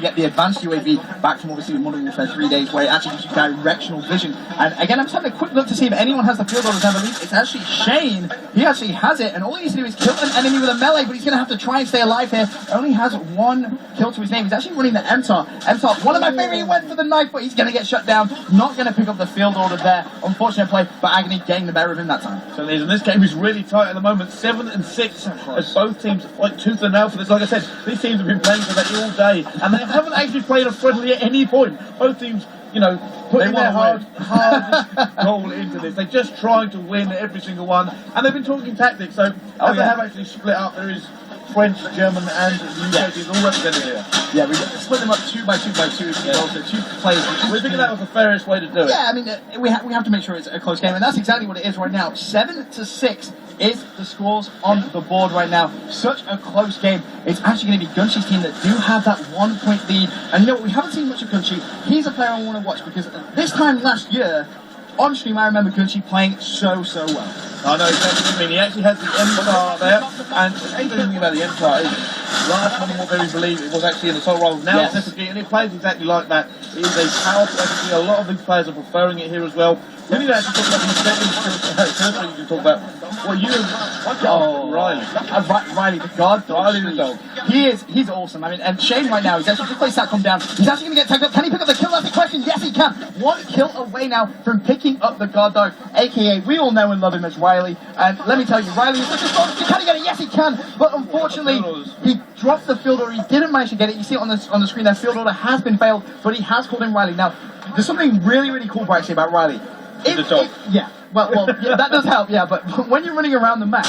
get the advanced UAV back from obviously Modern Warfare 3 days, where it actually gives you directional vision. And again, I'm just having a quick look to see if anyone has the field orders. I believe it's actually Shane. He actually has it, and all he needs to do is kill an enemy with a melee, but he's going to have to try and stay alive here. Only has one kill to his name. He's actually running the MTAR. MTAR, one of my favorite, he went for the knife, but he's going to get shut down. Not going to pick up the field order there. Unfortunate play, but Agony getting the better of him that time. So and this game is really tight at the moment, 7 and 6, as both teams fight tooth and nail for this. Like I said, these teams have been playing for that all day, and they haven't actually played a friendly at any point. Both teams, you know, putting their hardest goal into this. They're just trying to win every single one, and they've been talking tactics. So as they have actually split up, there is French, German, and UK teams all represented here. Yeah, we split them up 2 by 2 by 2. So 2 players. We think that was the fairest way to do it. Yeah, I mean, we have to make sure it's a close game, and that's exactly what it is right now. 7 to 6 is the scores on the board right now. Such a close game. It's actually going to be Gunshi's team that do have that 1 point lead. And you know what? We haven't seen much of Gunshi. He's a player I want to watch because this time last year, on stream, I remember Gunshi playing so well. I know exactly what you mean. He actually has the MTAR there, and the interesting thing about the MTAR is last Modern Warfare we believe it was actually an assault rifle. Now it's SMG, and it plays exactly like that. It is a powerful SMG. A lot of these players are preferring it here as well. We need to actually talk about the second skill. You can talk about Riley. Riley, the guard dog. Riley the dog. He's awesome. I mean, and Shane right now, he's actually just played SATCOM down. He's actually going to get tagged up. Can he pick up the kill? That's the question. Yes, he can. 1 kill away now from picking up the guard dog, aka we all know and love him as Riley. And let me tell you, Riley is such a strong. Can he get it? Yes, he can. But unfortunately, he dropped the field order. He didn't manage to get it. You see it on the screen there. Field order has been failed, but he has called in Riley. Now, there's something really cool, actually, about Riley. Well, yeah, that does help, yeah, but when you're running around the map,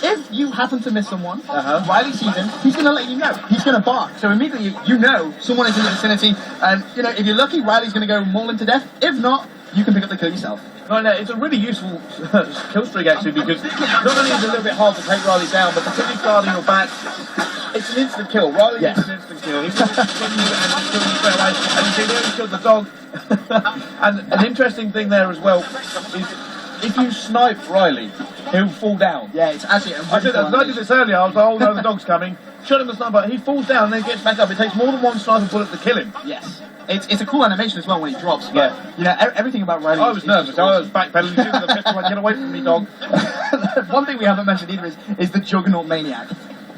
if you happen to miss someone, Riley sees him, he's going to let you know. He's going to bark. So immediately you know someone is in the vicinity, and, you know, if you're lucky, Riley's going to go maul him to death. If not, you can pick up the kill yourself. Right now, it's a really useful kill streak, actually, because not only is it a little bit hard to take Riley down, but because he's guarding your back, it's an instant kill. Riley is an instant kill. He's just killing you and just killing you straight away. And you see there he killed the dog. And an interesting thing there as well is if you snipe Riley, he'll fall down. Yeah, it's actually a I did this earlier. I was like, oh no, the dog's coming. Shot him the sniper. He falls down and then gets back up. It takes more than one sniper bullet to kill him. Yes. It's a cool animation as well when he drops. But, you know, everything about Riley. I was nervous. I was backpedaling. You with the pistol, like, get away from me, dog. One thing we haven't mentioned either is the Juggernaut Maniac.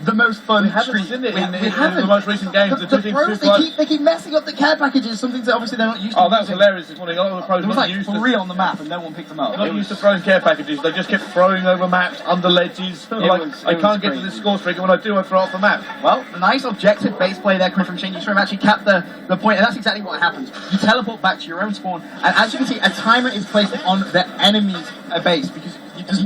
The most fun. We haven't seen it in the most recent games. The pros, they keep messing up the care packages, something that obviously they're not used to. Oh, that was hilarious this morning. A lot of the pros were not used to. 3 on the map and no one picked them up. They're not used to throwing care packages. They just kept throwing over maps, under ledges. I can't get to this score streak, and when I do, I throw off the map. Well, nice objective base play there coming from Shane. You saw him actually cap the point, and that's exactly what happens. You teleport back to your own spawn, and as you can see, a timer is placed on the enemy's base, because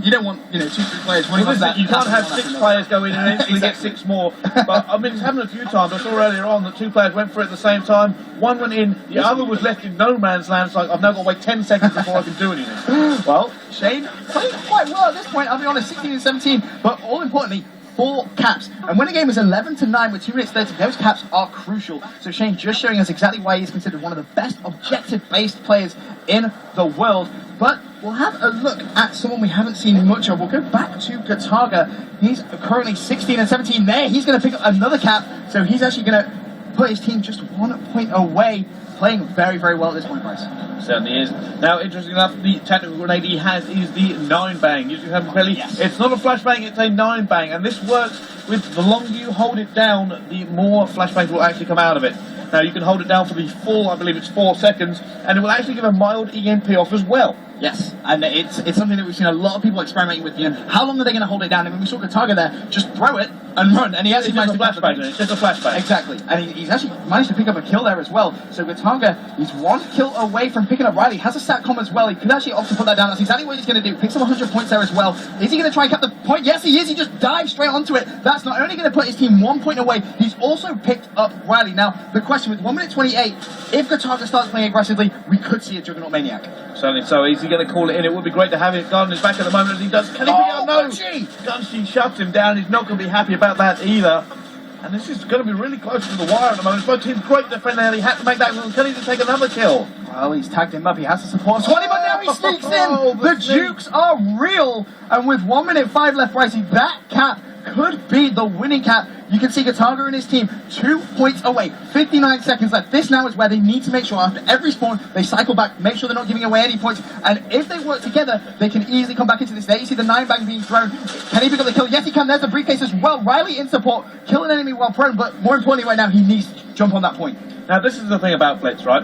you don't want, 2, 3 players running off that. You can't have 6 players go in and instantly get 6 more. But I mean, it's happened a few times. I saw earlier on that 2 players went for it at the same time. One went in, the other was left in no man's land. So I've now got to wait 10 seconds before I can do anything. Well, Shane playing quite well at this point. I'll be honest, 16 and 17. But all importantly, 4 caps. And when a game is 11 to 9 with 2 minutes 30, those caps are crucial. So Shane just showing us exactly why he's considered one of the best objective-based players in the world. But we'll have a look at someone we haven't seen much of. We'll go back to Gataga. He's currently 16 and 17 there. He's going to pick up another cap. So he's actually going to put his team just 1 point away. Playing very well at this point, Bryce. Certainly is. Now, interesting enough, the tactical grenade he has is the 9-bang. Usually have Pelly. It's not a flashbang, it's a 9-bang. And this works with the longer you hold it down, the more flashbangs will actually come out of it. Now, you can hold it down for the full, I believe it's 4 seconds, and it will actually give a mild EMP off as well. Yes, and it's something that we've seen a lot of people experimenting with. How long are they going to hold it down? I mean, we saw Gataga there, just throw it and run, and he actually managed to flashbang. It's just a flashbang. Exactly, and he's actually managed to pick up a kill there as well. So Gataga, he's 1 kill away from picking up Riley. Has a SATCOM as well. He could actually opt to put that down. That's exactly what he's going to do. Picks up 100 points there as well. Is he going to try and cap the point? Yes, he is. He just dives straight onto it. That's not only going to put his team 1 point away, he's also picked up Riley. Now, the question with 1 minute 28, if Gataga starts playing aggressively, we could see a Juggernaut Maniac. Certainly so. Is he going to call it in? It would be great to have him guarding his back at the moment as he does. Can he pick up? No! Gunshi shoves him down. He's not going to be happy about that either. And this is going to be really close to the wire at the moment. Both teams great defender. He had to make that one. Can he just take another kill? Well, he's tagged him up. He has to support 20, but now he sneaks in. The jukes are real. And with 1 minute 5 left, Brycey, that cap could be the winning cap. You can see Gataga and his team 2 points away, 59 seconds left. This now is where they need to make sure after every spawn, they cycle back, make sure they're not giving away any points. And if they work together, they can easily come back into this. There you see the 9-bang being thrown. Can he pick up the kill? Yes, he can. There's the briefcase as well. Riley in support, kill an enemy while prone, but more importantly right now, he needs to jump on that point. Now, this is the thing about Blitz, right?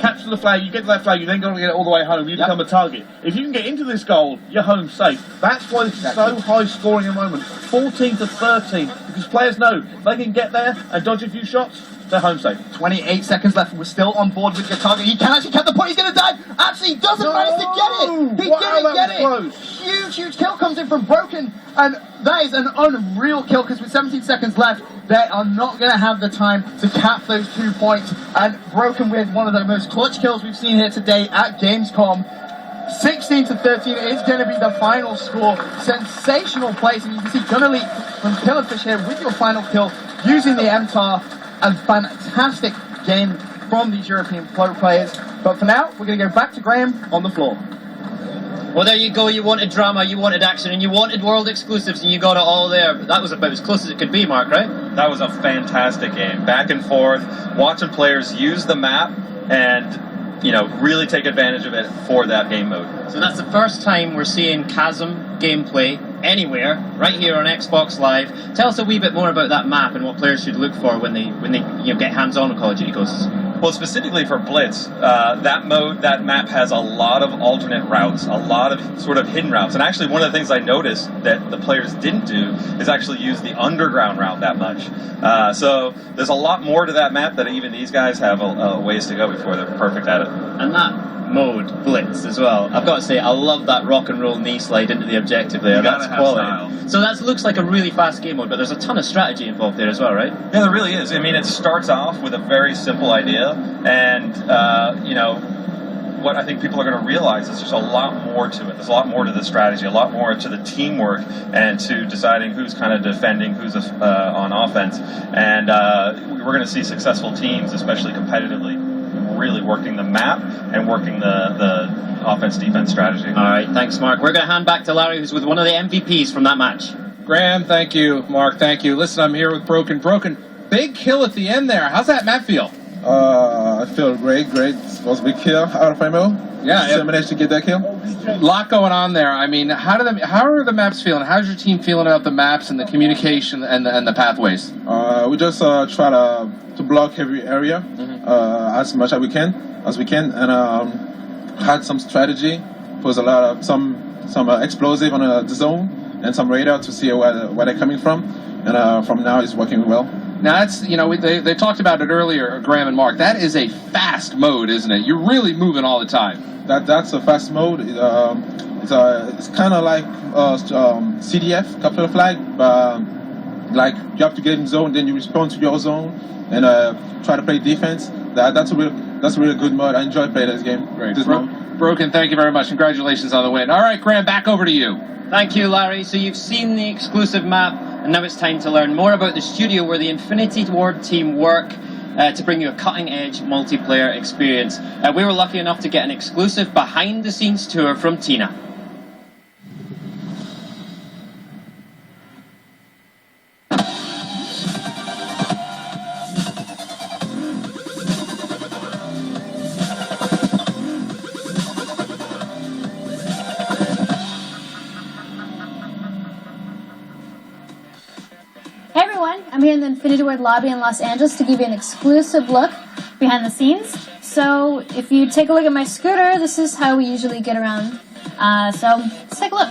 Capture the flag, you get to that flag, you then got to get it all the way home, you become a target. If you can get into this goal, you're home safe. That's why this is so high scoring at the moment. 14 to 13, because players know they can get there and dodge a few shots, they're home safe. 28 seconds left. We're still on board with Gataga. He can actually get the point. He's going to die. Actually, doesn't manage to get it. He didn't get it. Close. Huge kill comes in from Broken. And that is an unreal kill because with 17 seconds left, they are not going to have the time to cap those 2 points. And Broken with one of the most clutch kills we've seen here today at Gamescom. 16 to 13 is going to be the final score. Sensational plays. And you can see Gunnerly from Killerfish here with your final kill using the MTAR. A fantastic game from these European pro players. But for now, we're going to go back to Graham on the floor. Well, there you go. You wanted drama, you wanted action, and you wanted world exclusives, and you got it all there. But that was about as close as it could be, Mark, right? That was a fantastic game. Back and forth, watching players use the map and, really take advantage of it for that game mode. So that's the first time we're seeing Chasm gameplay anywhere, right here on Xbox Live. Tell us a wee bit more about that map and what players should look for when they get hands-on with Call of Duty Ghosts. Well, specifically for Blitz, that map has a lot of alternate routes, a lot of sort of hidden routes. And actually, one of the things I noticed that the players didn't do is actually use the underground route that much. So there's a lot more to that map that even these guys have a ways to go before they're perfect at it. And that mode, Blitz, as well. I've got to say, I love that rock and roll knee slide into the objective there. That's quality. Style. So that looks like a really fast game mode, but there's a ton of strategy involved there as well, right? Yeah, there really is. I mean, it starts off with a very simple idea, and, what I think people are going to realize is there's a lot more to it. There's a lot more to the strategy, a lot more to the teamwork, and to deciding who's kind of defending, who's on offense. And we're going to see successful teams, especially competitively, really working the map and working the offense-defense strategy. All right, thanks, Mark. We're going to hand back to Larry, who's with one of the MVPs from that match. Graham, thank you. Mark, thank you. Listen, I'm here with Broken. Big kill at the end there. How's that map feel? I feel great. It was a big kill out of ammo. Yeah, Still managed to get that kill. A lot going on there. I mean, how are the maps feeling? How's your team feeling about the maps and the communication and the pathways? We just try to block every area as much as we can, and had some strategy. Was a lot of some explosive on the zone and some radar to see where they're coming from, and from now it's working well. Now that's they talked about it earlier, Graham and Mark. That is a fast mode, isn't it? You're really moving all the time. That's a fast mode. It's kind of like CDF, capture the flag, but like you have to get in zone, then you respond to your zone and try to play defense. That's a really good mode. I enjoy playing this game. Great. Broken, thank you very much. Congratulations on the win. All right, Graham, back over to you. Thank you, Larry. So you've seen the exclusive map, and now it's time to learn more about the studio where the Infinity Ward team work to bring you a cutting-edge multiplayer experience. We were lucky enough to get an exclusive behind-the-scenes tour from Tina. I'm here in the Infinity Ward lobby in Los Angeles to give you an exclusive look behind the scenes. So if you take a look at my scooter, this is how we usually get around. So let's take a look.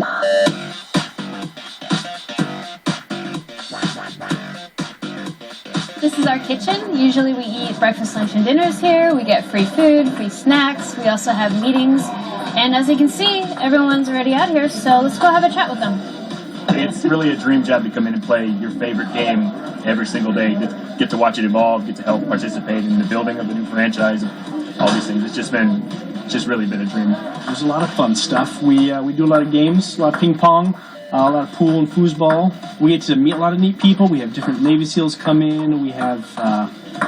This is our kitchen. Usually we eat breakfast, lunch, and dinners here. We get free food, free snacks. We also have meetings. And as you can see, everyone's already out here, so let's go have a chat with them. It's really a dream job to come in and play your favorite game every single day. Get to watch it evolve, get to help participate in the building of the new franchise, all these things. It's just really been a dream. There's a lot of fun stuff. We do a lot of games, a lot of ping pong, a lot of pool and foosball. We get to meet a lot of neat people. We have different Navy SEALs come in. We have,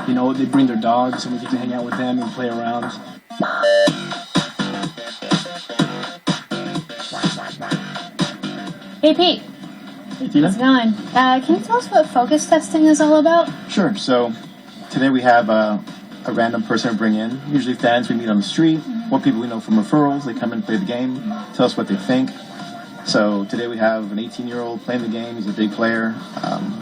they bring their dogs, and we get to hang out with them and play around. Hey, Pete. Tina? How's it going? Can you tell us what focus testing is all about? Sure. So today we have a random person to bring in, usually fans we meet on the street, what people we know from referrals. They come and play the game, tell us what they think. So today we have an 18-year-old playing the game. He's a big player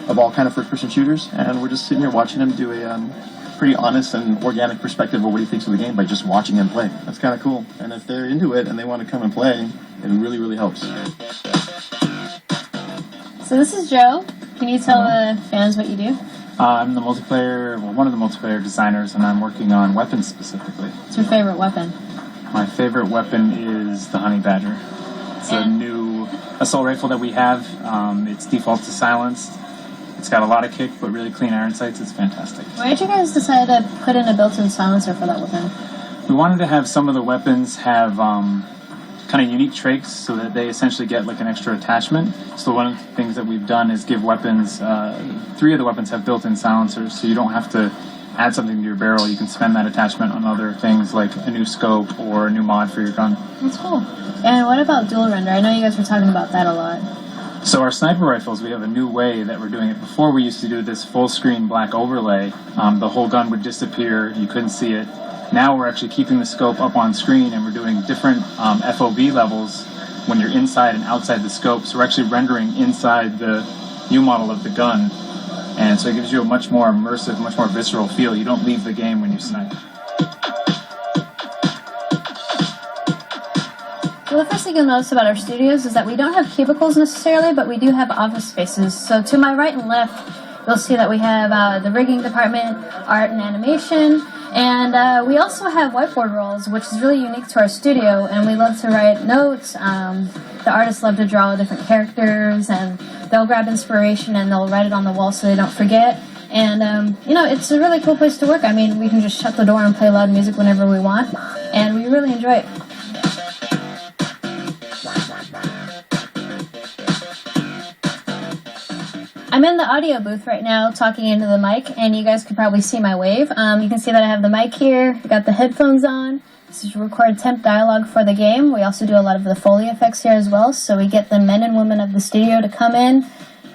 of all kind of first-person shooters, and we're just sitting here watching him do a pretty honest and organic perspective of what he thinks of the game by just watching him play. That's kind of cool. And if they're into it and they want to come and play, it really, really helps. So this is Joe. Can you tell the fans what you do? I'm the one of the multiplayer designers, and I'm working on weapons specifically. What's your favorite weapon? My favorite weapon is the Honey Badger. It's a new assault rifle that we have. It's default to silenced. It's got a lot of kick, but really clean iron sights. It's fantastic. Why did you guys decide to put in a built-in silencer for that weapon? We wanted to have some of the weapons have kind of unique traits so that they essentially get like an extra attachment. So one of the things that we've done is give weapons, 3 of the weapons have built-in silencers, so you don't have to add something to your barrel. You can spend that attachment on other things like a new scope or a new mod for your gun. That's cool. And what about dual render? I know you guys were talking about that a lot. So our sniper rifles, we have a new way that we're doing it. Before we used to do this full screen black overlay. The whole gun would disappear, you couldn't see it. Now we're actually keeping the scope up on screen, and we're doing different FOV levels when you're inside and outside the scope. So we're actually rendering inside the new model of the gun. And so it gives you a much more immersive, much more visceral feel. You don't leave the game when you snipe. Well, the first thing you'll notice about our studios is that we don't have cubicles necessarily, but we do have office spaces. So to my right and left, you'll see that we have the rigging department, art and animation, and we also have whiteboard roles, which is really unique to our studio, and we love to write notes. The artists love to draw different characters, and they'll grab inspiration and they'll write it on the wall so they don't forget. And, it's a really cool place to work. I mean, we can just shut the door and play loud music whenever we want, and we really enjoy it. I'm in the audio booth right now talking into the mic, and you guys could probably see my wave. You can see that I have the mic here, I got the headphones on. This is to record temp dialogue for the game. We also do a lot of the Foley effects here as well, so we get the men and women of the studio to come in,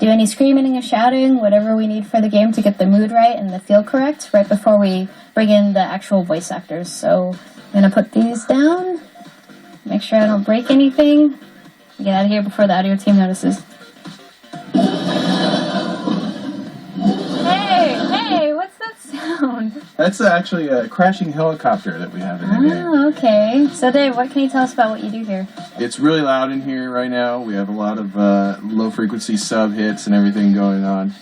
do any screaming and shouting, whatever we need for the game to get the mood right and the feel correct, right before we bring in the actual voice actors. So I'm going to put these down, make sure I don't break anything, get out of here before the audio team notices. Hey, what's that sound? That's actually a crashing helicopter that we have in the game. Oh, okay. So Dave, what can you tell us about what you do here? It's really loud in here right now. We have a lot of low-frequency sub-hits and everything going on.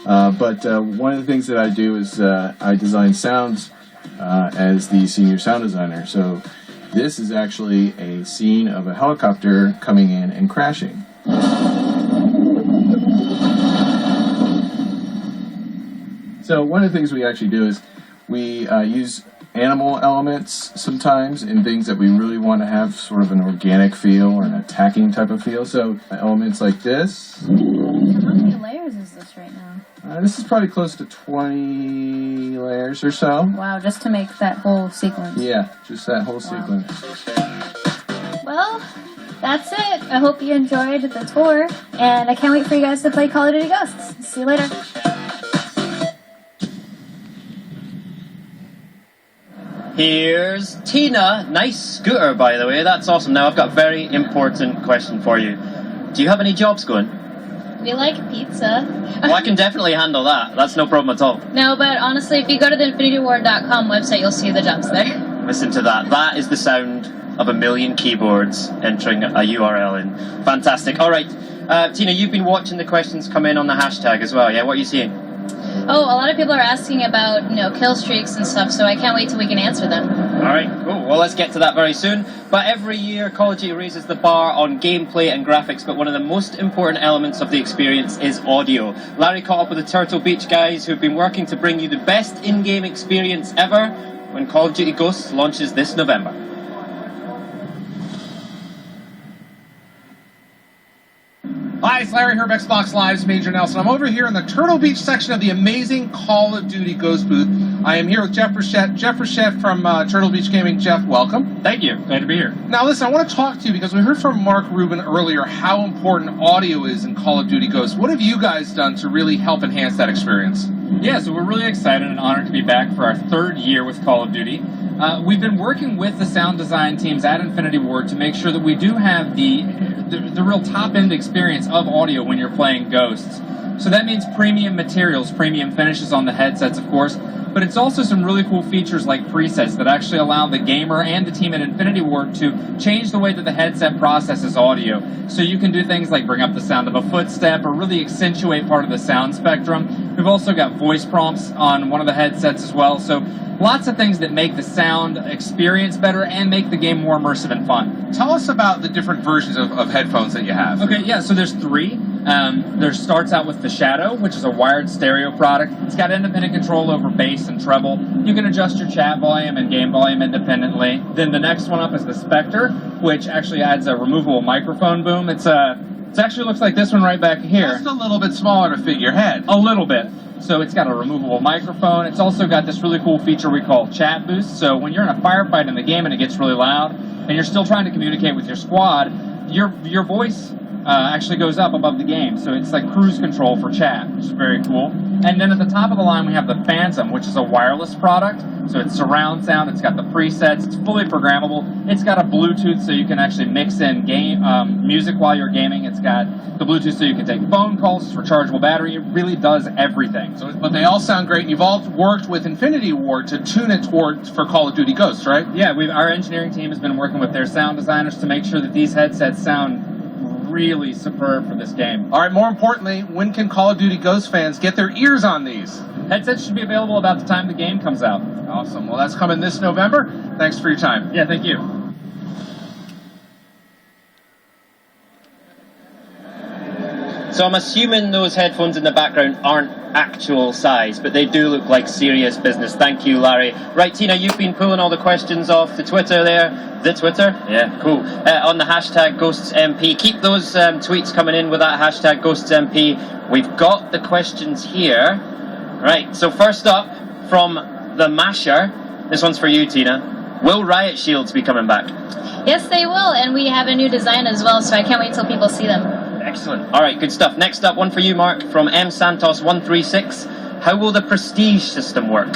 But one of the things that I do is I design sounds as the senior sound designer. So this is actually a scene of a helicopter coming in and crashing. So one of the things we actually do is we use animal elements sometimes in things that we really want to have sort of an organic feel or an attacking type of feel. So elements like this. How many layers is this right now? This is probably close to 20 layers or so. Wow, just to make that whole sequence. Yeah, just that whole sequence. Well, that's it. I hope you enjoyed the tour, and I can't wait for you guys to play Call of Duty Ghosts. See you later. Here's Tina. Nice scooter, by the way. That's awesome. Now, I've got a very important question for you. Do you have any jobs going? We like pizza. Well, I can definitely handle that. That's no problem at all. No, but honestly, if you go to the infinityward.com website, you'll see the jobs there. Listen to that. That is the sound of 1,000,000 keyboards entering a URL in. Fantastic. All right. Tina, you've been watching the questions come in on the hashtag as well, yeah? What are you seeing? Oh, a lot of people are asking about, kill streaks and stuff, so I can't wait till we can answer them. All right, cool. Well, let's get to that very soon. But every year, Call of Duty raises the bar on gameplay and graphics, but one of the most important elements of the experience is audio. Larry caught up with the Turtle Beach guys who've been working to bring you the best in-game experience ever when Call of Duty Ghosts launches this November. Hi, it's Larry Herb, Xbox Live's Major Nelson. I'm over here in the Turtle Beach section of the amazing Call of Duty Ghost booth. I am here with Jeff Frechette. Jeff Frechette from Turtle Beach Gaming. Jeff, welcome. Thank you. Glad to be here. Now, listen, I want to talk to you because we heard from Mark Rubin earlier how important audio is in Call of Duty Ghosts. What have you guys done to really help enhance that experience? Yeah, so we're really excited and honored to be back for our third year with Call of Duty. We've been working with the sound design teams at Infinity Ward to make sure that we do have the real top-end experience of audio when you're playing Ghosts. So that means premium materials, premium finishes on the headsets, of course, but it's also some really cool features like presets that actually allow the gamer and the team at Infinity Ward to change the way that the headset processes audio. So you can do things like bring up the sound of a footstep or really accentuate part of the sound spectrum. We've also got voice prompts on one of the headsets as well, so lots of things that make the sound experience better and make the game more immersive and fun. Tell us about the different versions of headphones that you have. Okay, yeah, so there's three. There starts out with the Shadow, which is a wired stereo product. It's got independent control over bass and treble. You can adjust your chat volume and game volume independently. Then the next one up is the Spectre, which actually adds a removable microphone boom. It actually looks like this one right back here. Just a little bit smaller to fit your head. A little bit. So it's got a removable microphone. It's also got this really cool feature we call Chat Boost. So when you're in a firefight in the game and it gets really loud, and you're still trying to communicate with your squad, your voice actually goes up above the game. So it's like cruise control for chat, which is very cool. And then at the top of the line, we have the Phantom, which is a wireless product. So it's surround sound. It's got the presets. It's fully programmable. It's got a Bluetooth, so you can actually mix in game music while you're gaming. It's got the Bluetooth, so you can take phone calls. It's rechargeable battery. It really does everything. But they all sound great. And you've all worked with Infinity Ward to tune it for Call of Duty Ghosts, right? Yeah, our engineering team has been working with their sound designers to make sure that these headsets sound really superb for this game. All right, more importantly, when can Call of Duty Ghost fans get their ears on these? Headsets should be available about the time the game comes out. Awesome. Well, that's coming this November. Thanks for your time. Yeah, thank you. So I'm assuming those headphones in the background aren't actual size, but they do look like serious business. Thank you, Larry. Right, Tina, you've been pulling all the questions off the Twitter there. The Twitter? Yeah, cool. On the hashtag GhostsMP. Keep those tweets coming in with that hashtag GhostsMP. We've got the questions here. Right, so first up from the Masher. This one's for you, Tina. Will Riot Shields be coming back? Yes, they will, and we have a new design as well, so I can't wait till people see them. Excellent. All right, good stuff. Next up, one for you, Mark, from M Santos 136. How will the Prestige system work?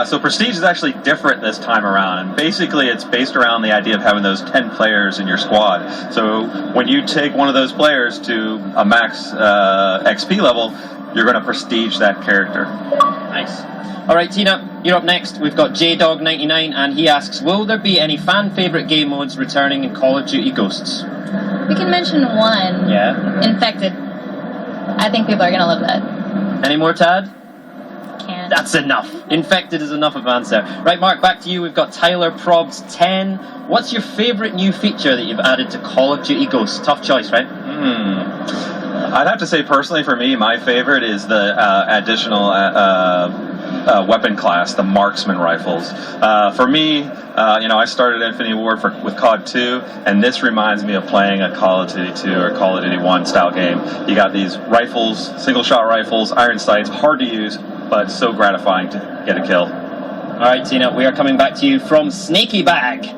So Prestige is actually different this time around, and basically it's based around the idea of having those 10 players in your squad. So when you take one of those players to a max XP level, you're going to prestige that character. Nice. All right, Tina, you're up next. We've got JDog99, and he asks, will there be any fan-favorite game modes returning in Call of Duty Ghosts? We can mention one. Yeah. Infected. I think people are going to love that. Any more, Tad? Can't. That's enough. Infected is enough of an answer. Right, Mark, back to you. We've got Tyler Probs 10. What's your favourite new feature that you've added to Call of Duty Ghosts? Tough choice, right? I'd have to say, personally, for me, my favorite is the additional weapon class, the marksman rifles. For me, I started Infinity Ward with COD 2, and this reminds me of playing a Call of Duty 2 or Call of Duty 1 style game. You got these rifles, single-shot rifles, iron sights, hard to use, but so gratifying to get a kill. All right, Tina, we are coming back to you from Snaky Bag.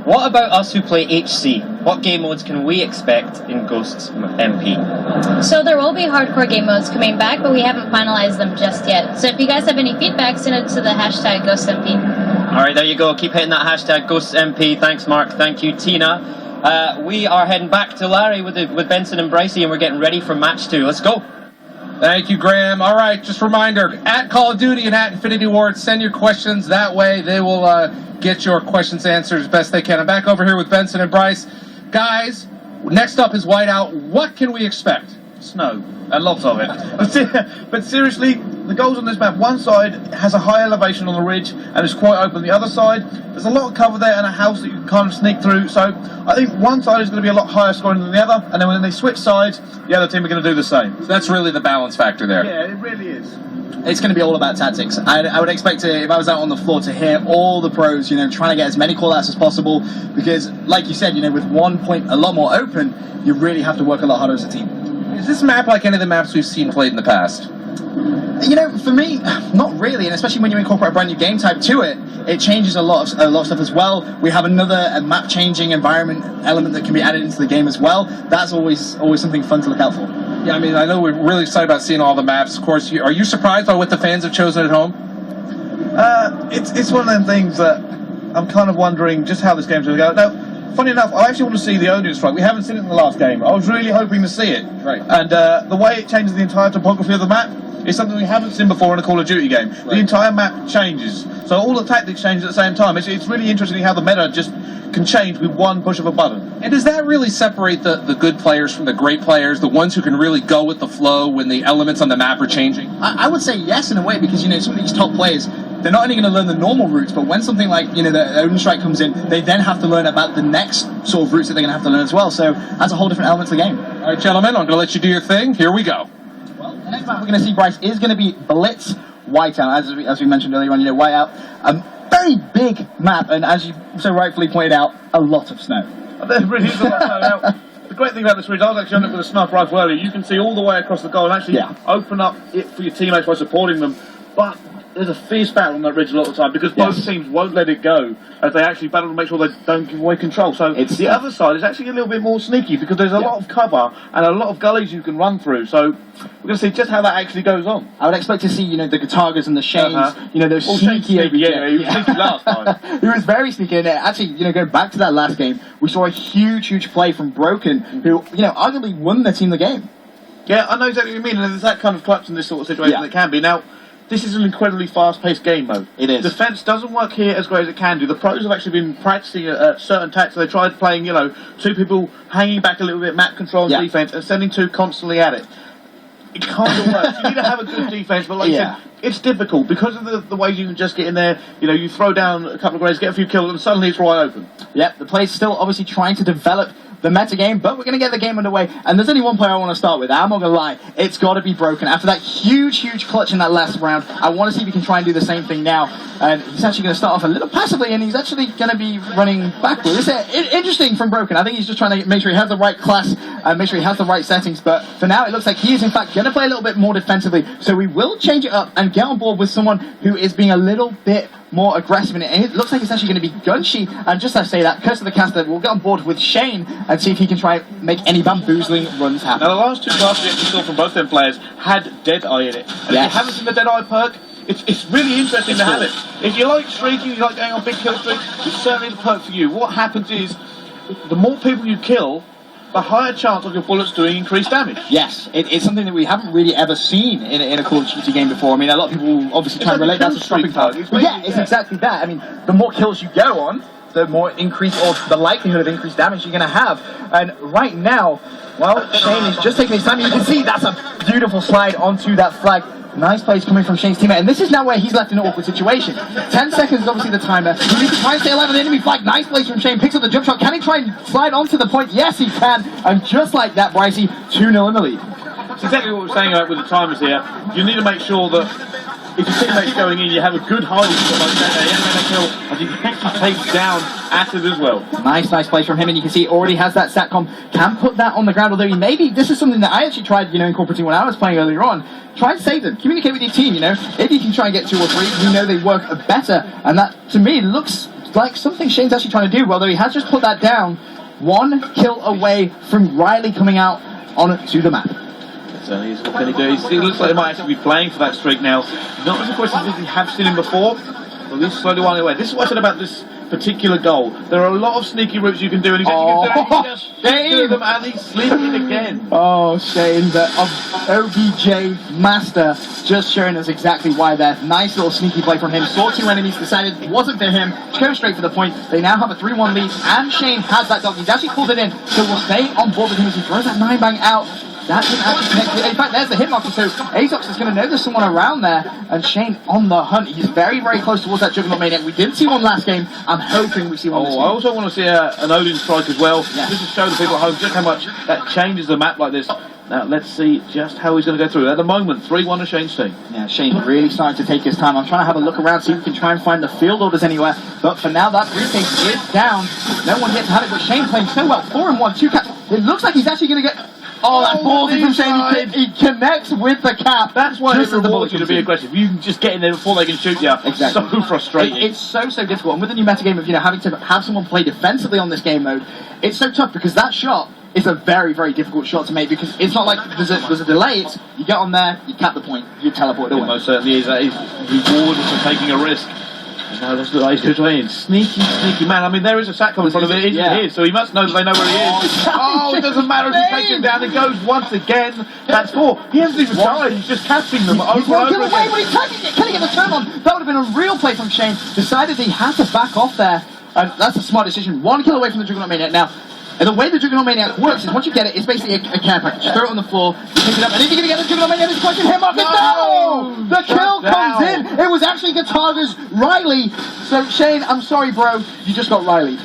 What about us who play HC? What game modes can we expect in Ghosts MP? So there will be hardcore game modes coming back, but we haven't finalized them just yet. So if you guys have any feedback, send it to the hashtag GhostsMP. All right, there you go. Keep hitting that hashtag GhostsMP. Thanks, Mark. Thank you, Tina. We are heading back to Larry with Benson and Brycey, and we're getting ready for match 2. Let's go. Thank you, Graham. All right, just a reminder, at Call of Duty and at Infinity Ward, send your questions that way. They will get your questions answered as best they can. I'm back over here with Benson and Bryce. Guys, next up is Whiteout. What can we expect? Snow. And lots of it. But seriously, the goals on this map, one side has a high elevation on the ridge and it's quite open. The other side, there's a lot of cover there and a house that you can kind of sneak through. So I think one side is going to be a lot higher scoring than the other, and then when they switch sides, the other team are going to do the same. So that's really the balance factor there. Yeah, it really is. It's going to be all about tactics. I would expect to, if I was out on the floor, to hear all the pros, trying to get as many call-outs as possible, because, like you said, with 1 point a lot more open, you really have to work a lot harder as a team. Is this map like any of the maps we've seen played in the past? For me, not really, and especially when you incorporate a brand new game type to it, it changes a lot of stuff as well. We have another map-changing environment element that can be added into the game as well. That's always something fun to look out for. Yeah, I mean, I know we're really excited about seeing all the maps. Of course, are you surprised by what the fans have chosen at home? It's one of them things that I'm kind of wondering just how this game's going to go. Now, funny enough, I actually want to see the Odin strike. We haven't seen it in the last game. I was really hoping to see it. Right. And the way it changes the entire topography of the map is something we haven't seen before in a Call of Duty game. Right. The entire map changes. So all the tactics change at the same time. It's really interesting how the meta just can change with one push of a button. And does that really separate the good players from the great players, the ones who can really go with the flow when the elements on the map are changing? I would say yes in a way, because some of these top players, they're not only going to learn the normal routes, but when something like the Odin Strike comes in, they then have to learn about the next sort of routes that they're going to have to learn as well. So that's a whole different element to the game. All right, gentlemen, I'm going to let you do your thing. Here we go. Well, the next map we're going to see, Bryce, is going to be Blitz Whiteout, as we mentioned earlier on. Whiteout, very big map, and as you so rightfully pointed out, a lot of snow. There really is a lot of snow. Now, the great thing about this ridge, I was actually on it with a sniper rifle earlier. You can see all the way across the goal and actually open up it for your teammates by supporting them. But there's a fierce battle on that ridge a lot of the time, because both teams won't let it go as they actually battle to make sure they don't give away control. So the other side is actually a little bit more sneaky, because there's a lot of cover and a lot of gullies you can run through. So we're going to see just how that actually goes on. I would expect to see, the Guitargas and the Shanes, those All sneaky. Yeah, he was sneaky last time. He was very sneaky. And actually, going back to that last game, we saw a huge play from Broken, who, arguably won their team the game. Yeah, I know exactly what you mean, and there's that kind of clutch in this sort of situation that can be. Now, this is an incredibly fast-paced game mode. It is. Defense doesn't work here as great as it can do. The pros have actually been practicing certain tactics. They tried playing, two people hanging back a little bit, map control and defense, and sending two constantly at it. It kind of works. You need to have a good defense, but like you said, it's difficult because of the way you can just get in there. You throw down a couple of grenades, get a few kills, and suddenly it's wide open. Yep, the play's still obviously trying to develop the meta game, but we're going to get the game underway. And there's only one player I want to start with. I'm not going to lie. It's got to be Broken. After that huge clutch in that last round, I want to see if he can try and do the same thing now. And he's actually going to start off a little passively, and he's actually going to be running backwards. It's interesting from Broken. I think he's just trying to make sure he has the right class and make sure he has the right settings. But for now, it looks like he is, in fact, going to play a little bit more defensively. So we will change it up and get on board with someone who is being a little bit more aggressive in it. And it looks like it's actually going to be Gunshi. And just as I say that, Curse of the Caster will get on board with Shane and see if he can try and make any bamboozling runs happen. Now, the last two classes we saw from both them players had Deadeye in it. And if you haven't seen the Deadeye perk, it's really interesting to have it. If you like streaking, you like going on big kill streaks, it's certainly the perk for you. What happens is, the more people you kill, the higher chance of your bullets doing increased damage. Yes, it's something that we haven't really ever seen in a Call of Duty game before. I mean, a lot of people will obviously try and relate that to stopping power. Yeah, it's exactly that. I mean, the more kills you go on, the more increase, or the likelihood of increased damage you're going to have. And right now, well, Shane is just taking his time. You can see that's a beautiful slide onto that flag. Nice plays coming from Shane's teammate, and this is now where he's left in an awkward situation. 10 seconds is obviously the timer. He needs to try and stay alive on the enemy flag. Nice plays from Shane. Picks up the jump shot. Can he try and slide onto the point? Yes, he can. And just like that, Brycey, 2-0 in the lead. It's exactly what we're saying about with the timers here. You need to make sure that if your teammate's going in, you have a good hold like that. Kill, and you can actually take down acid as well. Nice plays from him, and you can see he already has that StatCom. Can put that on the ground, although this is something that I actually tried, incorporating when I was playing earlier on. Try and save them. Communicate with your team, If you can try and get 2 or 3, they work better. And that, to me, looks like something Shane's actually trying to do, although he has just put that down. 1 kill away from Riley coming out onto the map. So he's what can he do? He looks like he might actually be playing for that streak now. Not as a question as we have seen him before, but he's slowly winding away. This is what I said about this particular goal. There are a lot of sneaky routes you can do, and he's actually going to do them, and he's sleeping again. Oh, Shane, the OBJ master, just showing us exactly why there. Nice little sneaky play from him. Saw 2 enemies, decided it wasn't for him, go straight for the point. They now have a 3-1 lead, and Shane has that dog. He's actually pulled it in, so we'll stay on board with him as he throws that 9-bang out. That didn't actually connect. In fact, there's the hit marker, so Azox is going to know there's someone around there, and Shane on the hunt. He's very, very close towards that Juggernaut Maniac. We didn't see one last game. I'm hoping we see one this game. I also want to see an Odin strike as well, just to show the people at home just how much that changes the map like this. Now, let's see just how he's going to go through. At the moment, 3-1 to Shane's team. Yeah, Shane really starting to take his time. I'm trying to have a look around, see if we can try and find the field orders anywhere. But for now, that briefcase is down. No one yet had it, but Shane playing so well. 4-1, 2 caps. It looks like he's actually going to get... Oh, that ball from Shane. He connects with the cap. That's why it rewards you to be aggressive. You can just get in there before they can shoot you. Exactly. So frustrating. It's so difficult. And with the new metagame of having to have someone play defensively on this game mode, it's so tough because that shot is a very, very difficult shot to make because it's not like there's a delay. It's you get on there, you cap the point, you teleport away. It most certainly is. He's rewarded for taking a risk. No, that's the way he's doing. Sneaky man. I mean, there is a sack in front of it. It isn't his, so he must know that they know where he is. Oh, it doesn't matter if he takes him down. It goes once again. That's 4. He hasn't even tried. He's just catching them over and over again. Away when he's can he get the turn on? That would have been a real play from Shane. Decided he had to back off there. And that's a smart decision. 1 kill away from the Juggernaut Maniac. Now, and the way the Juggernaut Maniac works is once you get it, it's basically a care package. You throw it on the floor, you pick it up, and if you're going to get the Juggernaut Maniac, it's question hit marker. No! The kill comes in. It was actually Gataga's Riley. So, Shane, I'm sorry, bro. You just got Riley.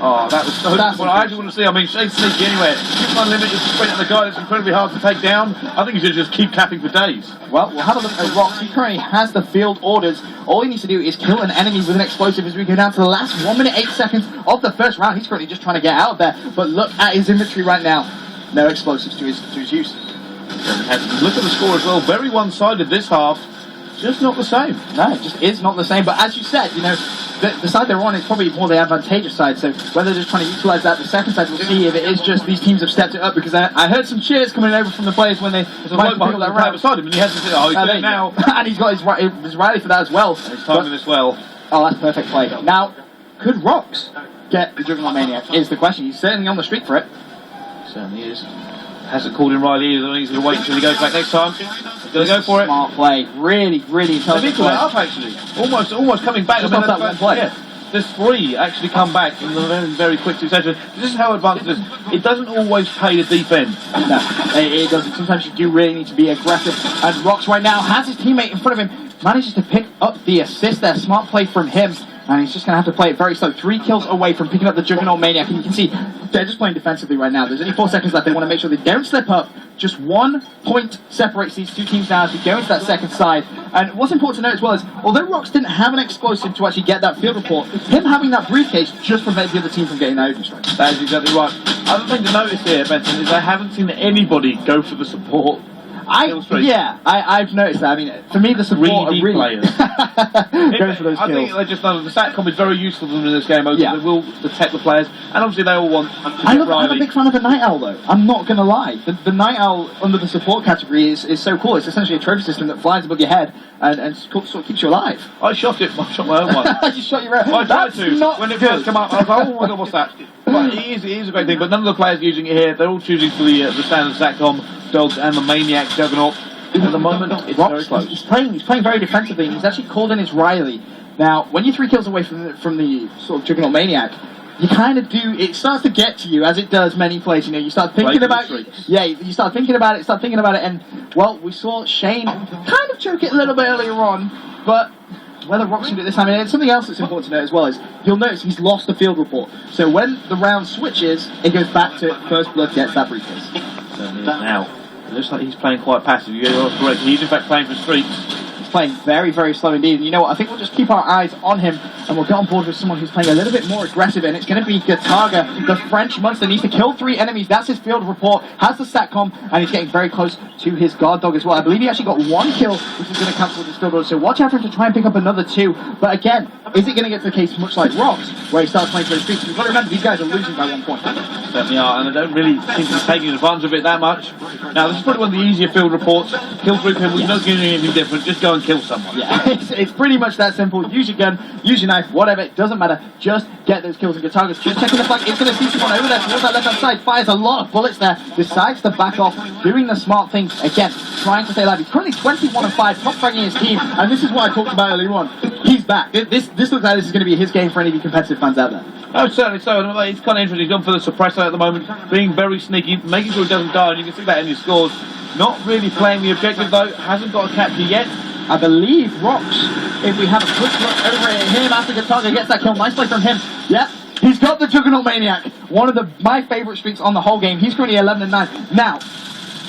Oh, that was so good. Well, I actually want to see. I mean, Shane's sneaky anywhere. Keep unlimited sprint at the guy that's incredibly hard to take down. I think he should just keep capping for days. Well, we'll have a look at Rox. He currently has the field orders. All he needs to do is kill an enemy with an explosive as we go down to the last 1 minute 8 seconds of the first round. He's currently just trying to get out of there. But look at his inventory right now. No explosives to his use. Look at the score as well. Very one-sided this half. Just not the same. No, it just is not the same. But as you said, the side they're on is probably more the advantageous side. So whether they're just trying to utilise that, the second side, we'll see if it is just these teams have stepped it up. Because I heard some cheers coming over from the players when they might pick up that round beside him, and he hasn't said, "Oh, he's doing it now." And he's got his Riley for that as well. He's timing as well. Oh, that's perfect play. Now, could Rox get the Juggernaut Maniac? Is the question. He's certainly on the streak for it. Certainly is. Hasn't called him Riley either. I think he's going to wait until he goes back next time. He's going to go for it. Smart play. Really intelligent. They've equalled it up actually. Almost coming back. Just off that one play. Yeah. There's 3 actually come back in the very, very quick succession. This is how advanced it is. It doesn't always pay to defend. No, it doesn't. Sometimes you do really need to be aggressive. And Rox right now has his teammate in front of him. Manages to pick up the assist there. Smart play from him. And he's just going to have to play it very slow. 3 kills away from picking up the Juggernaut Maniac. And you can see they're just playing defensively right now. There's only 4 seconds left. They want to make sure they don't slip up. Just 1 point separates these 2 teams now as we go into that second side. And what's important to note as well is, although Rox didn't have an explosive to actually get that field report, him having that briefcase just prevented the other team from getting that open strike. That is exactly right. Other thing to notice here, Benson, is I haven't seen anybody go for the support. I've noticed that. I mean, for me, the support are really players. going for those kills. I think they just know the SATCOM is very useful to them in this game. They will detect the players, and obviously they all want to get Riley. I'm a big fan of the Night Owl, though. I'm not going to lie. The Night Owl under the support category is so cool. It's essentially a trophy system that flies above your head and sort of keeps you alive. I shot my own one. You shot your own. I tried to. When it first came up, I was like, oh my god, what's that? But it is a great thing, but none of the players using it here. They're all choosing for the standard SATCOM dogs and the Maniac Juggernaut. At the moment, it's very close. He's playing very defensively, and he's actually called in his Riley. Now, when you're 3 kills away from the sort of Juggernaut Maniac, you kind of do. It starts to get to you, as it does many plays. You start thinking about it. Yeah, you start thinking about it, and well, we saw Shane kind of choke it a little bit earlier on, but whether Rox can do it this time, and something else that's important to note as well is you'll notice he's lost the field report. So when the round switches, it goes back to First Blood gets that briefcase. Certainly is now. It looks like he's playing quite passive. You're correct. He's in fact playing for streaks. He's playing very, very slow indeed. And you know what? I think we'll just keep our eyes on him and we'll get on board with someone who's playing a little bit more aggressive. And it's going to be Gataga, the French monster. Needs to kill 3 enemies. That's his field report. Has the SATCOM, and he's getting very close to his guard dog as well. I believe he actually got 1 kill, which is going to cancel his field order. So watch out for him to try and pick up another 2. But again, is it going to get to the case much like Rox, where he starts playing for his streaks? You've got to remember, these guys are losing by 1 point. Certainly are, and I don't really think he's taking advantage of it that much. Now, this is probably one of the easier field reports. Kill 3 people, you're not doing anything different, just go and kill someone. Yeah, it's pretty much that simple. Use your gun, use your knife, whatever, it doesn't matter. Just get those kills and get targets. Just checking the flank. It's going to see someone over there towards that left-hand side. Fires a lot of bullets there. Decides to back off, doing the smart thing. Again, trying to stay alive. He's currently 21-5, top ranking his team. And this is what I talked about earlier on. He's he's back. This looks like this is going to be his game for any of you competitive fans out there. Oh, certainly so. And it's kind of interesting. He's gone for the suppressor at the moment, being very sneaky, making sure he doesn't die, and you can see that in his scores. Not really playing the objective, though. Hasn't got a capture yet. I believe Rocks, if we have a quick look over at him after Gataga gets that kill, nice play from him. Yep, he's got the Juggernaut Maniac. One of my favourite streaks on the whole game. He's currently 11-9. Now,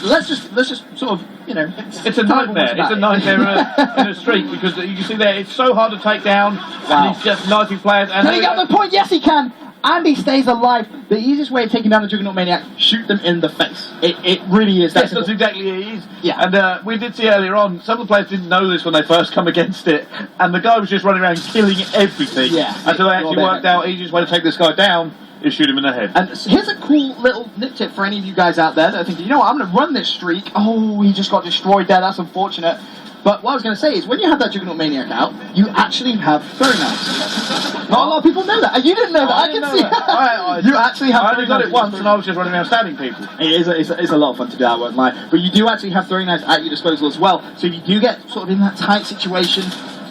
let's just sort of, you know, it's a nightmare. It's a nightmare in a streak, because you can see there it's so hard to take down. Wow. And he's just knifing players. And can he get the point? Yes, he can. And he stays alive. The easiest way of taking down the Juggernaut Maniac, shoot them in the face. It really is. Yes, that's exactly it is. Yeah. And we did see earlier on, some of the players didn't know this when they first come against it, and the guy was just running around killing everything. Yeah. Until they actually worked out easiest way to take this guy down is shoot him in the head. And here's a cool little nip tip for any of you guys out there that are thinking, you know what, I'm going to run this streak. Oh, he just got destroyed there. That's unfortunate. But what I was going to say is, when you have that Juggernaut Maniac out, you actually have Throwing Knives. Not a lot of people know that. You didn't know that. I can see. You actually have. I only got it once, and I was just running around stabbing people. It's a lot of fun to do, I won't lie. But you do actually have Throwing Knives at your disposal as well. So if you do get sort of in that tight situation,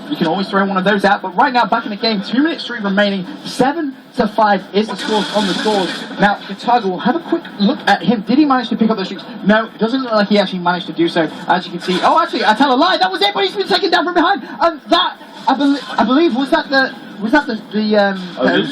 you can always throw one of those out. But right now, back in the game, 2 minutes 3 remaining, 7-5 is the scores on the scores. Now, Gataga will have a quick look at him. Did he manage to pick up those streaks? No, it doesn't look like he actually managed to do so. As you can see, oh, actually, I tell a lie. That was it, but he's been taken down from behind. And that, I believe, was that the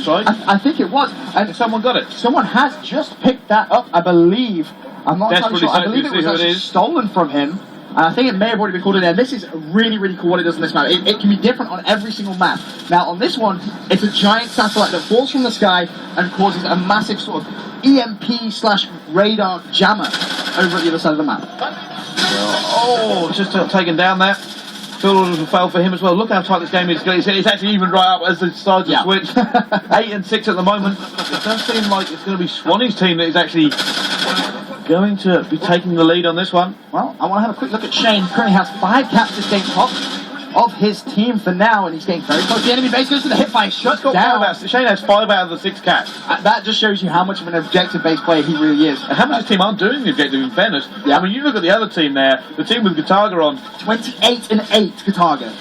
strike? I think it was. And someone got it. Someone has just picked that up, I believe. I'm not entirely sure. I believe it was actually stolen from him. And I think it may have already been called in there. This is really, really cool what it does on this map. It can be different on every single map. Now, on this one, it's a giant satellite that falls from the sky and causes a massive sort of EMP/radar jammer over at the other side of the map. Oh, just taken down there. Field orders will fail for him as well. Look how tight this game is. It's actually even right up as the sides of switch. 8-6 at the moment. It does seem like it's going to be Swanee's team that is actually going to be taking the lead on this one. Well, I want to have a quick look at Shane. He currently has 5 captures staying top of his team for now, and he's getting very close. The enemy base goes to the hip fire, shuts down. Shane has 5 out of the 6 caps. That just shows you how much of an objective-based player he really is. And how much his team aren't doing the objective in fairness. Yeah. I mean, you look at the other team there, the team with Gataga on. 28-8 Gataga.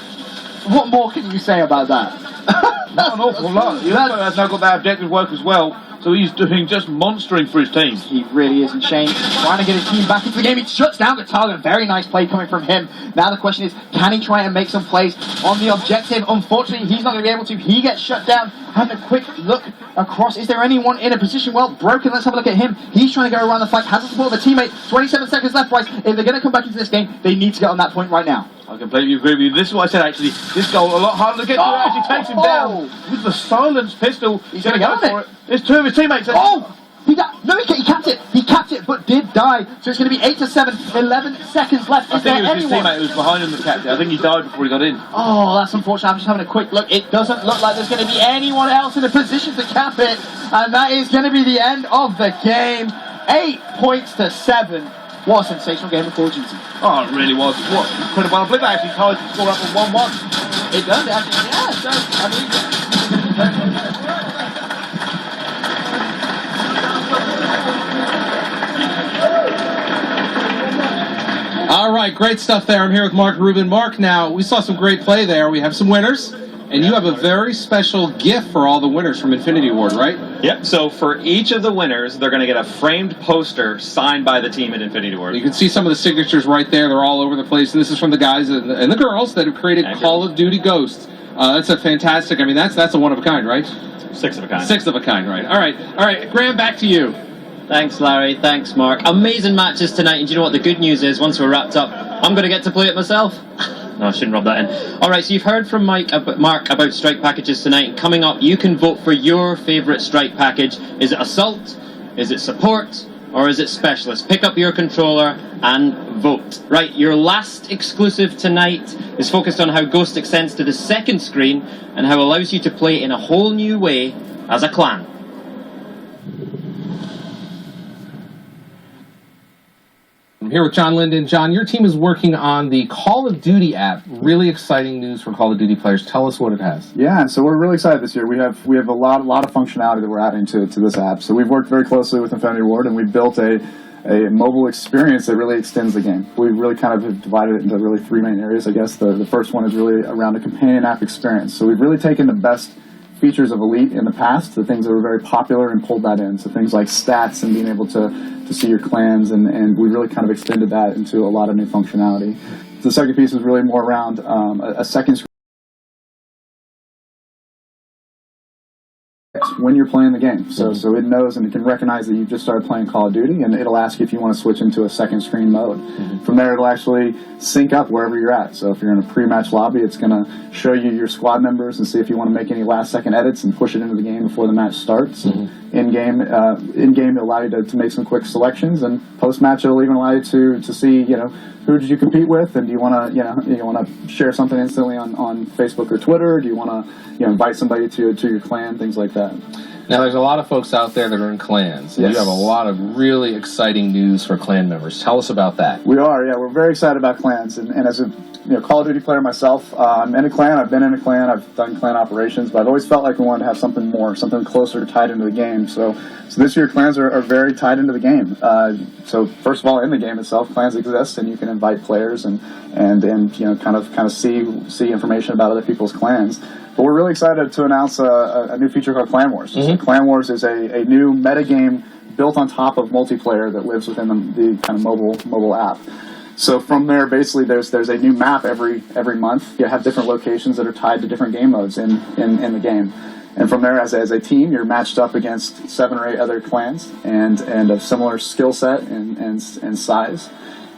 What more can you say about that? Not an awful lot. He also has now got that objective work as well. So he's doing just monstering for his team. He really is. And Shane trying to get his team back into the game. He shuts down Gataga. Very nice play coming from him. Now the question is, can he try and make some plays on the objective? Unfortunately, he's not going to be able to. He gets shut down. Having a quick look across. Is there anyone in a position? Well, Broken. Let's have a look at him. He's trying to go around the flank. Has the support of a teammate. 27 seconds left, Bryce. If they're going to come back into this game, they need to get on that point right now. I completely agree with you. This is what I said, actually. This goal a lot harder to get to. Actually takes him down with the silenced pistol. He's going to go for it. There's 2 of his teammates. He capped it. He capped it, but did die. So it's going to be 8-7. 11 seconds left. I think it was his teammate who was behind him that capped it. I think he died before he got in. Oh, that's unfortunate. I'm just having a quick look. It doesn't look like there's going to be anyone else in a position to cap it. And that is going to be the end of the game. 8-7. What a sensational game of Call of Duty. Oh, it really was. What incredible. I believe that actually ties the score up at 1-1. It does, actually. Yeah, it does. I believe it. All right, great stuff there. I'm here with Mark Rubin. Mark, now, we saw some great play there. We have some winners, and you have a very special gift for all the winners from Infinity Ward, right? Yep, so for each of the winners, they're going to get a framed poster signed by the team at Infinity Ward. You can see some of the signatures right there. They're all over the place, and this is from the guys and the girls that have created Call of Duty Ghosts. That's a fantastic, I mean, that's a one of a kind, right? 6 of a kind. 6 of a kind, right. All right, Graham, back to you. Thanks, Larry. Thanks, Mark. Amazing matches tonight, and do you know what the good news is? Once we're wrapped up, I'm going to get to play it myself. No, I shouldn't rub that in. All right, so you've heard from Mark about strike packages tonight. Coming up, you can vote for your favourite strike package. Is it Assault? Is it Support? Or is it Specialist? Pick up your controller and vote. Right, your last exclusive tonight is focused on how Ghost extends to the second screen and how it allows you to play in a whole new way as a clan. I'm here with John Linden. John, your team is working on the Call of Duty app. Really exciting news for Call of Duty players. Tell us what it has. Yeah, so we're really excited this year. We have a lot of functionality that we're adding to this app. So we've worked very closely with Infinity Ward, and we built a a mobile experience that really extends the game. We really kind of have divided it into really 3 main areas, I guess. The first one is really around a companion app experience. So we've really taken the best features of Elite in the past, the things that were very popular, and pulled that in. So things like stats and being able to see your clans, and we really kind of extended that into a lot of new functionality. The second piece is really more around a second screen when you're playing the game. So it knows and it can recognize that you've just started playing Call of Duty, and it'll ask you if you want to switch into a second screen mode. From there, it'll actually sync up wherever you're at. So if you're in a pre-match lobby, it's going to show you your squad members and see if you want to make any last-second edits and push it into the game before the match starts. In-game, it'll allow you to make some quick selections, and post-match, it'll even allow you to see, who did you compete with, and do you want to, share something instantly on Facebook or Twitter? Do you want to, invite somebody to your clan, things like that. Now, there's a lot of folks out there that are in clans, and Yes. you have a lot of really exciting news for clan members. Tell us about that. We are, yeah. We're very excited about clans, and as a Call of Duty player myself, I'm in a clan. I've been in a clan. I've done clan operations, but I've always felt like we wanted to have something more, something closer tied into the game. So this year, clans are very tied into the game. So first of all, in the game itself, clans exist, and you can invite players and kind of see information about other people's clans. But we're really excited to announce a new feature called Clan Wars. So Clan Wars is a new metagame built on top of multiplayer that lives within the kind of mobile app. So from there, basically, there's a new map every month. You have different locations that are tied to different game modes in the game. And from there, as a team, you're matched up against 7 or 8 other clans and a similar skill set and size.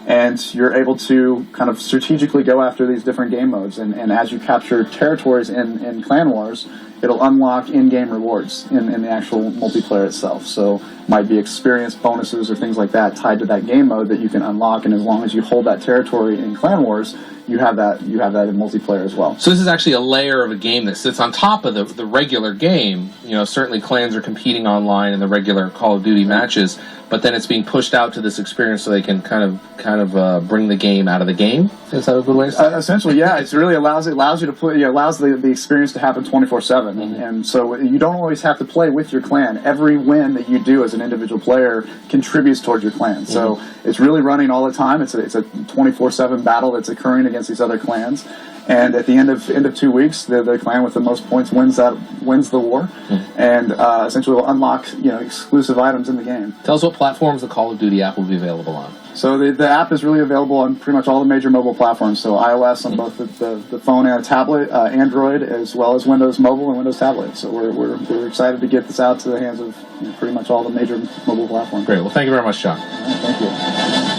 And you're able to kind of strategically go after these different game modes. And as you capture territories in Clan Wars, it'll unlock in-game rewards in the actual multiplayer itself. So might be experience bonuses or things like that tied to that game mode that you can unlock. And as long as you hold that territory in Clan Wars, you have that in multiplayer as well. So this is actually a layer of a game that sits on top of the regular game. Certainly clans are competing online in the regular Call of Duty matches, but then it's being pushed out to this experience so they can kind of bring the game out of the game. Is that a good way to say it? Essentially, yeah. It really allows you to play. Allows the experience to happen 24/7, and so you don't always have to play with your clan. Every win that you do as an individual player contributes towards your clan. So it's really running all the time. It's a 24/7 battle that's occurring against these other clans. And at the end of 2 weeks, the clan with the most points wins the war, and essentially will unlock exclusive items in the game. Tell us what platforms the Call of Duty app will be available on. So the app is really available on pretty much all the major mobile platforms. So iOS on both the phone and tablet, Android, as well as Windows Mobile and Windows Tablet. So we're excited to get this out to the hands of pretty much all the major mobile platforms. Great. Well, thank you very much, John. Thank you.